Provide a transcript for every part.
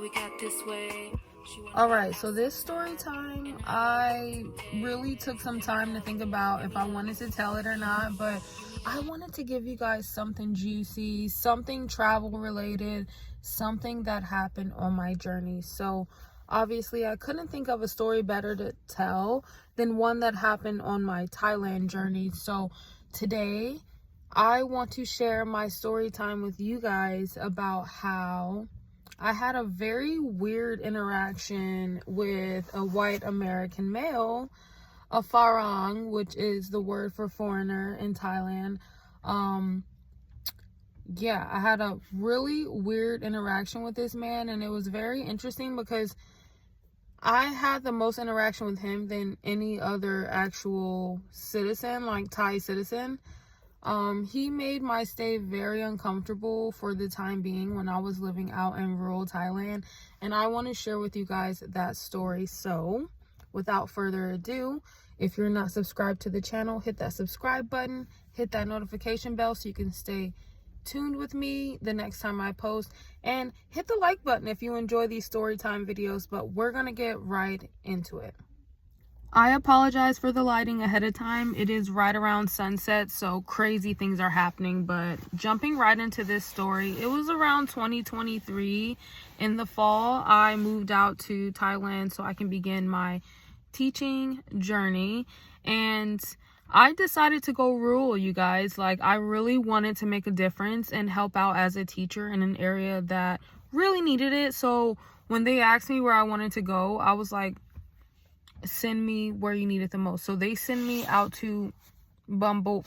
we got this way. Alright, so this story time, I really took some time to think about if I wanted to tell it or not, but I wanted to give you guys something juicy, something travel related, something that happened on my journey. So obviously I couldn't think of a story better to tell than one that happened on my Thailand journey. So today I want to share my story time with you guys about how I had a very weird interaction with a white American male, a farang, which is the word for foreigner in Thailand. Yeah, I had a really weird interaction with this man, and it was very interesting because I had the most interaction with him than any other actual citizen, like Thai citizen. He made my stay very uncomfortable for the time being when I was living out in rural Thailand, and I want to share with you guys that story. So without further ado, if you're not subscribed to the channel, hit that subscribe button, hit that notification bell so you can stay tuned with me the next time I post, and hit the like button if you enjoy these story time videos. But we're gonna get right into it. I apologize for the lighting ahead of time. It is right around sunset, so crazy things are happening. But jumping right into this story, it was around 2023 in the fall. I moved out to Thailand so I can begin my teaching journey, and I decided to go rural, you guys. Like, I really wanted to make a difference and help out as a teacher in an area that really needed it. So when they asked me where I wanted to go, I was like, send me where you need it the most. So they send me out to Bumble,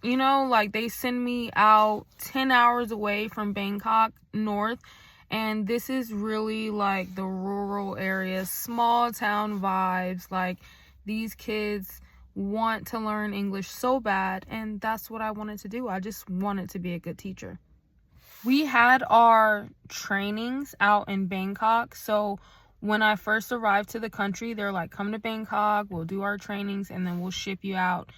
like they send me out 10 hours away from Bangkok north, and this is really like the rural area, small town vibes. Like, these kids want to learn English so bad, and that's what I wanted to do. I just wanted to be a good teacher. We had our trainings out in Bangkok, so when I first arrived to the country, they're like, come to Bangkok, we'll do our trainings, and then we'll ship you out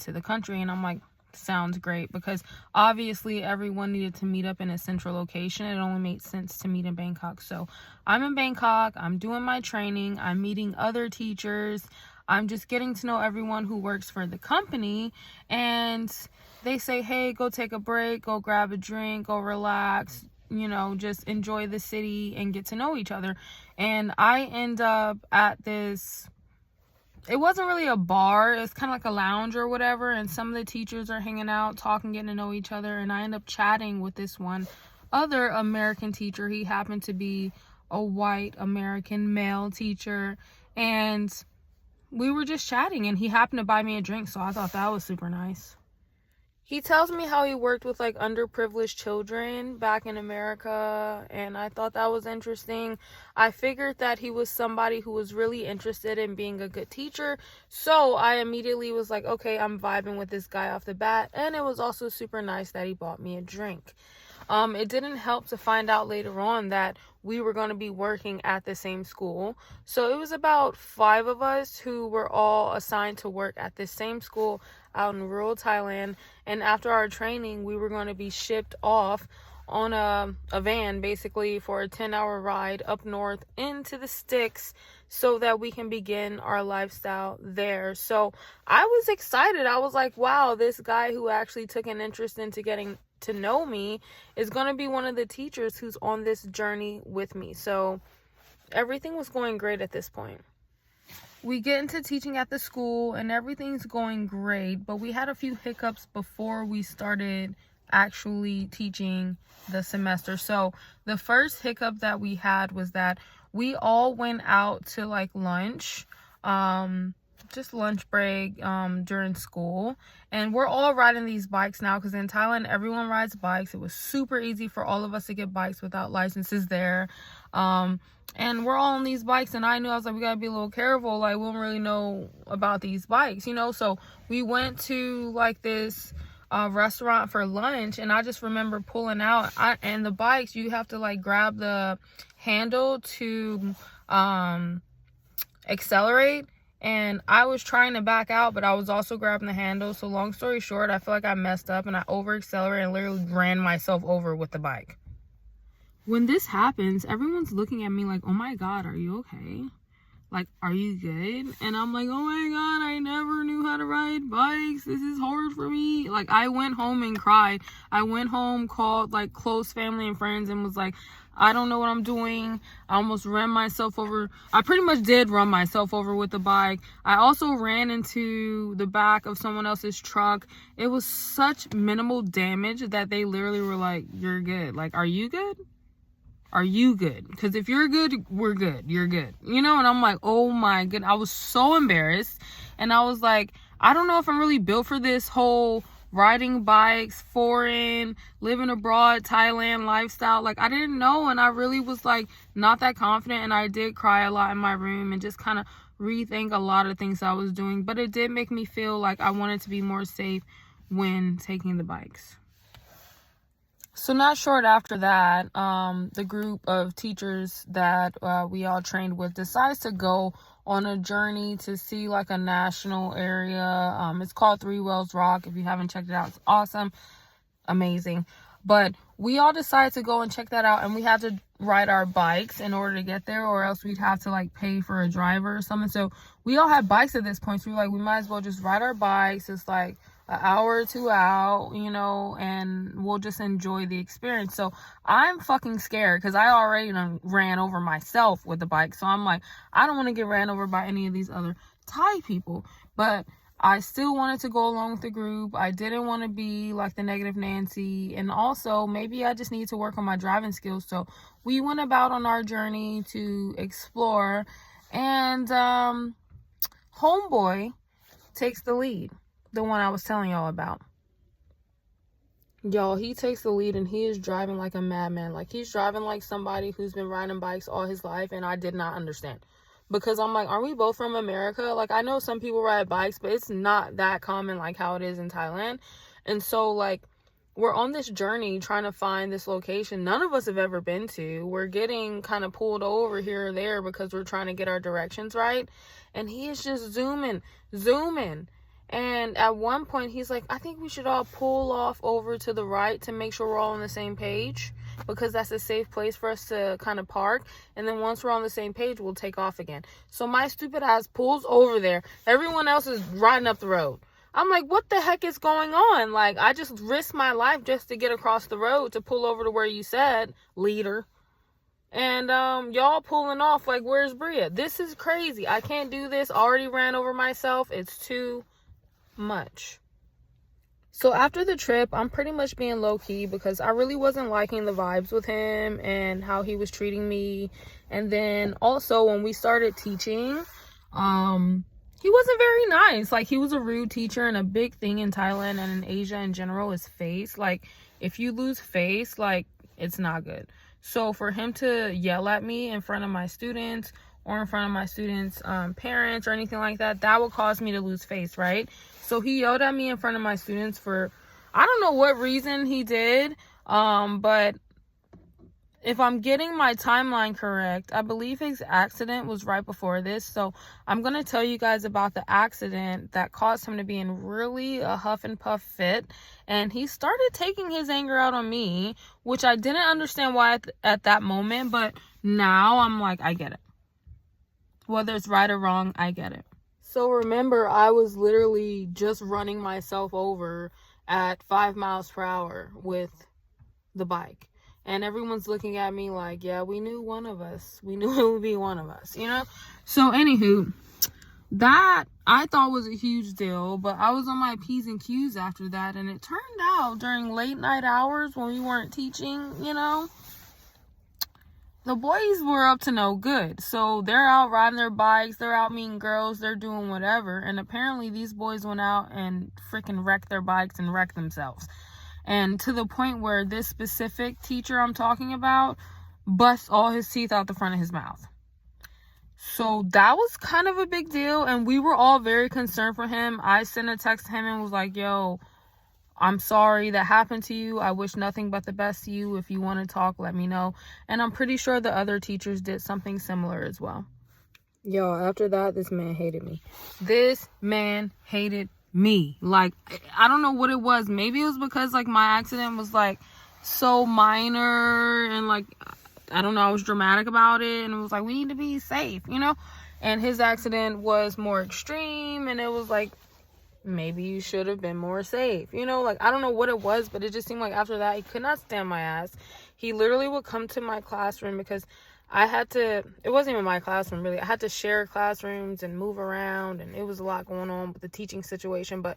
to the country. And I'm like, sounds great, because obviously everyone needed to meet up in a central location. It only made sense to meet in Bangkok. So I'm in Bangkok, I'm doing my training, I'm meeting other teachers, I'm just getting to know everyone who works for the company. And they say, hey, go take a break, go grab a drink, go relax, just enjoy the city and get to know each other. And I end up at this, it wasn't really a bar, it's kind of like a lounge or whatever, and some of the teachers are hanging out, talking, getting to know each other, and I end up chatting with this one other American teacher. He happened to be a white American male teacher, and we were just chatting, and he happened to buy me a drink, so I thought that was super nice. He tells me how he worked with like underprivileged children back in America, and I thought that was interesting. I figured that he was somebody who was really interested in being a good teacher, so I immediately was like, okay, I'm vibing with this guy off the bat. And it was also super nice that he bought me a drink. It didn't help to find out later on that we were going to be working at the same school. So it was about 5 of us who were all assigned to work at the same school out in rural Thailand. And after our training, we were going to be shipped off on a van, basically, for a 10-hour ride up north into the sticks so that we can begin our lifestyle there. So I was excited. I was like, wow, this guy who actually took an interest into getting to know me is going to be one of the teachers who's on this journey with me. So everything was going great at this point. We get into teaching at the school and everything's going great, but we had a few hiccups before we started actually teaching the semester. So the first hiccup that we had was that we all went out to like lunch, just lunch break during school, and we're all riding these bikes now, because in Thailand everyone rides bikes. It was super easy for all of us to get bikes without licenses there, and we're all on these bikes, and I was like, we gotta be a little careful, like we don't really know about these bikes, so we went to like this restaurant for lunch, and I just remember pulling out, and the bikes, you have to like grab the handle to accelerate, and I was trying to back out, but I was also grabbing the handle. So long story short, I feel like I messed up and I over accelerated and literally ran myself over with the bike. when this happens, everyone's looking at me like, oh my God, are you okay? Like, are you good? And I'm like, oh my God, I never knew how to ride bikes. This is hard for me. Like, I went home and cried. I went home, called like close family and friends and was like, I don't know what I'm doing. I almost ran myself over. I pretty much did run myself over with the bike. I also ran into the back of someone else's truck. It was such minimal damage that they literally were like, you're good. Like, are you good? Are you good? Because if you're good, we're good. You're good. You know, and I'm like, oh my goodness. I was so embarrassed. And I was like, I don't know if I'm really built for this whole riding bikes, foreign, living abroad, Thailand lifestyle. Like, I didn't know. And I really was like, not that confident. And I did cry a lot in my room and just kind of rethink a lot of things I was doing. But it did make me feel like I wanted to be more safe when taking the bikes. So not short after that, the group of teachers that we all trained with decides to go on a journey to see like a national area. It's called Three Wells Rock. If you haven't checked it out, it's awesome, amazing. But we all decided to go and check that out, and we had to ride our bikes in order to get there, or else we'd have to like pay for a driver or something. So we all had bikes at this point, so we were like, we might as well just ride our bikes. It's like an hour or two out, you know, and we'll just enjoy the experience. So I'm fucking scared because I already ran over myself with the bike. So I'm like, I don't want to get ran over by any of these other Thai people. But I still wanted to go along with the group. I didn't want to be like the negative Nancy. And also, maybe I just need to work on my driving skills. So we went about on our journey to explore. And homeboy takes the lead. The one I was telling y'all about. Y'all, he takes the lead and he is driving like a madman. Like, he's driving like somebody who's been riding bikes all his life, and I did not understand. Because I'm like, aren't we both from America? Like, I know some people ride bikes, but it's not that common like how it is in Thailand. And so, like, we're on this journey trying to find this location none of us have ever been to. We're getting kind of pulled over here or there because we're trying to get our directions right. And he is just zooming. And at one point, he's like, I think we should all pull off over to the right to make sure we're all on the same page, because that's a safe place for us to kind of park. And then once we're on the same page, we'll take off again. So my stupid ass pulls over there. Everyone else is riding up the road. I'm like, what the heck is going on? Like, I just risked my life just to get across the road to pull over to where you said, leader. And y'all pulling off like, where's Bria? This is crazy. I can't do this. Already ran over myself. It's too much. So after the trip, I'm pretty much being low-key because I really wasn't liking the vibes with him and how he was treating me. And then also when we started teaching, he wasn't very nice. Like, he was a rude teacher, and a big thing in Thailand and in Asia in general is face. Like, if you lose face, like, it's not good. So for him to yell at me in front of my students or in front of my students' parents or anything like that, that would cause me to lose face, right? So he yelled at me in front of my students for, I don't know what reason he did, but if I'm getting my timeline correct, I believe his accident was right before this. So I'm going to tell you guys about the accident that caused him to be in really a huff and puff fit. And he started taking his anger out on me, which I didn't understand why at that moment. But now I'm like, I get it. Whether it's right or wrong, I get it. So remember, I was literally just running myself over at 5 miles per hour with the bike. And everyone's looking at me like, yeah, we knew one of us. We knew it would be one of us, you know? So anywho, that I thought was a huge deal. But I was on my P's and Q's after that. And it turned out during late night hours when we weren't teaching, you know, the boys were up to no good. So they're out riding their bikes. They're out meeting girls. They're doing whatever. And apparently these boys went out and freaking wrecked their bikes and wrecked themselves. And to the point where this specific teacher I'm talking about busts all his teeth out the front of his mouth. So that was kind of a big deal. And we were all very concerned for him. I sent a text to him and was like, yo, I'm sorry that happened to you. I wish nothing but the best to you. If you want to talk, let me know. And I'm pretty sure the other teachers did something similar as well. Yo, after that, this man hated me. This man hated me. Like, I don't know what it was. Maybe it was because like my accident was like so minor and like I don't know, I was dramatic about it, and it was like, we need to be safe, you know? And his accident was more extreme, and it was like, maybe you should have been more safe, you know? Like, I don't know what it was, but it just seemed like after that, he could not stand my ass. He literally would come to my classroom because I had to, it wasn't even my classroom, really. I had to share classrooms and move around, and it was a lot going on with the teaching situation, but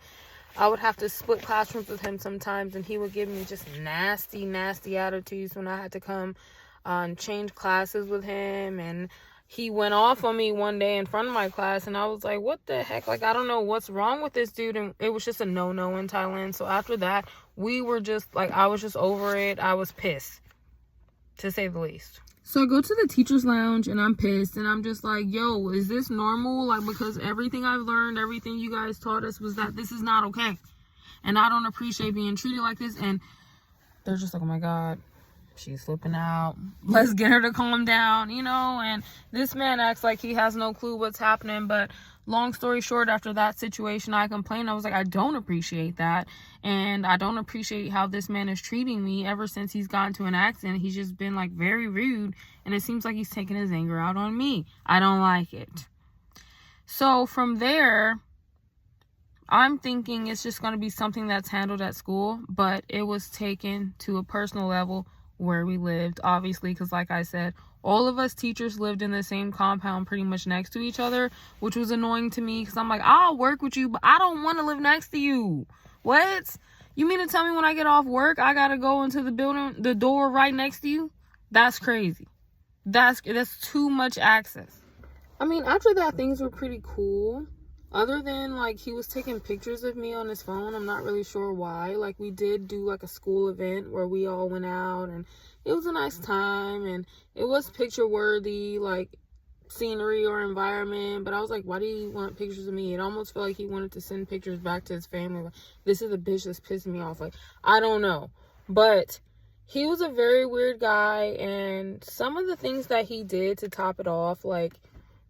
I would have to split classrooms with him sometimes, and he would give me just nasty, nasty attitudes when I had to come change classes with him. And he went off on me one day in front of my class, and I was like, what the heck? Like, I don't know what's wrong with this dude. And it was just a no-no in Thailand. So after that, we were just, like, I was just over it. I was pissed, to say the least. So I go to the teacher's lounge, and I'm pissed, and I'm just like, yo, is this normal? Like, because everything I've learned, everything you guys taught us was that this is not okay. And I don't appreciate being treated like this. And they're just like, oh my God, she's slipping out. Let's get her to calm down, you know? And this man acts like he has no clue what's happening. But long story short, after that situation, I complained. I was like, I don't appreciate that. And I don't appreciate how this man is treating me ever since he's gotten to an accident. He's just been, like, very rude. And it seems like he's taking his anger out on me. I don't like it. So from there, I'm thinking it's just going to be something that's handled at school. But it was taken to a personal level where we lived, obviously, because like I said, all of us teachers lived in the same compound pretty much next to each other, which was annoying to me because I'm like, I'll work with you, but I don't want to live next to you. What? You mean to tell me when I get off work, I got to go into the building, the door right next to you? That's crazy. That's too much access. I mean, after that, things were pretty cool. Other than, like, he was taking pictures of me on his phone. I'm not really sure why. Like, we did do, like, a school event where we all went out, and it was a nice time, and it was picture-worthy, like, scenery or environment. But I was like, why do you want pictures of me? It almost felt like he wanted to send pictures back to his family. Like, this is a bitch that's pissing me off. Like, I don't know. But he was a very weird guy, and some of the things that he did to top it off, like,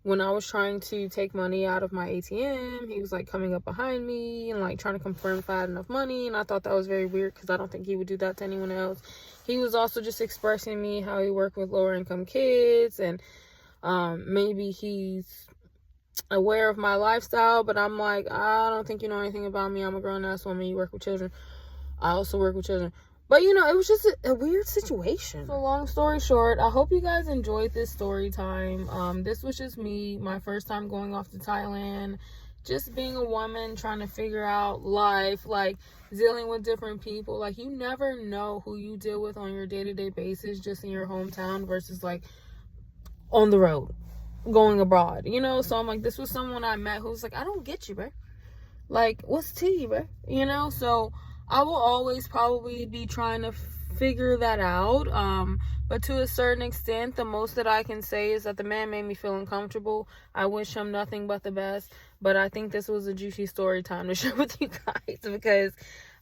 when I was trying to take money out of my ATM, he was, like, coming up behind me and, like, trying to confirm if I had enough money. And I thought that was very weird because I don't think he would do that to anyone else. He was also just expressing to me how he worked with lower income kids, and maybe he's aware of my lifestyle. But I'm like, I don't think you know anything about me. I'm a grown-ass woman. You work with children. I also work with children. But, you know, it was just a weird situation. So, long story short, I hope you guys enjoyed this story time. This was just me, my first time going off to Thailand. Just being a woman, trying to figure out life, like, dealing with different people. Like, you never know who you deal with on your day-to-day basis just in your hometown versus, like, on the road, going abroad, you know? So, I'm like, this was someone I met who was like, I don't get you, bro. Like, what's tea, bro? You know? So I will always probably be trying to figure that out. But to a certain extent, the most that I can say is that the man made me feel uncomfortable. I wish him nothing but the best. But I think this was a juicy story time to share with you guys because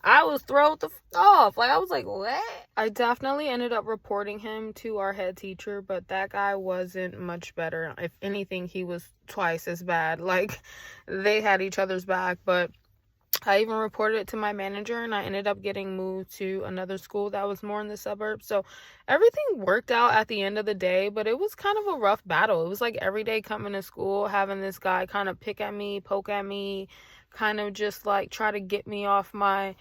I was thrown the off. Like, I was like, what? I definitely ended up reporting him to our head teacher, but that guy wasn't much better. If anything, he was twice as bad. Like, they had each other's back, but I even reported it to my manager, and I ended up getting moved to another school that was more in the suburbs. So everything worked out at the end of the day, but it was kind of a rough battle. It was like every day coming to school, having this guy kind of pick at me, poke at me, kind of just like try to get me off my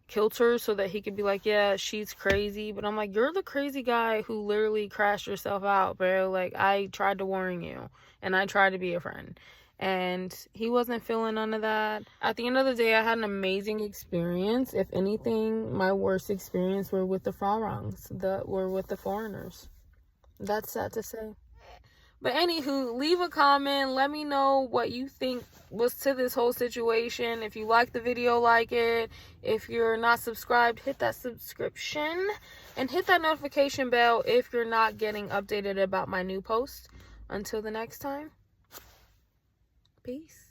kilter so that he could be like, yeah, she's crazy. But I'm like, you're the crazy guy who literally crashed yourself out, bro. Like, I tried to warn you, and I tried to be a friend. And he wasn't feeling none of that. At the end of the day, I had an amazing experience. If anything, my worst experience were with the Farangs, were with the foreigners. That's sad to say. But anywho, leave a comment. Let me know what you think was to this whole situation. If you like the video, like it. If you're not subscribed, hit that subscription. And hit that notification bell if you're not getting updated about my new post. Until the next time. Peace.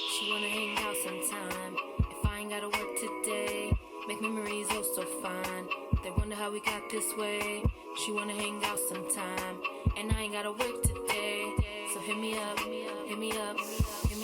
She wanna hang out sometime. If I ain't gotta work today, make memories oh so fine. They wonder how we got this way. She wanna hang out sometime, and I ain't gotta work today. So hit me up, hit me up, hit me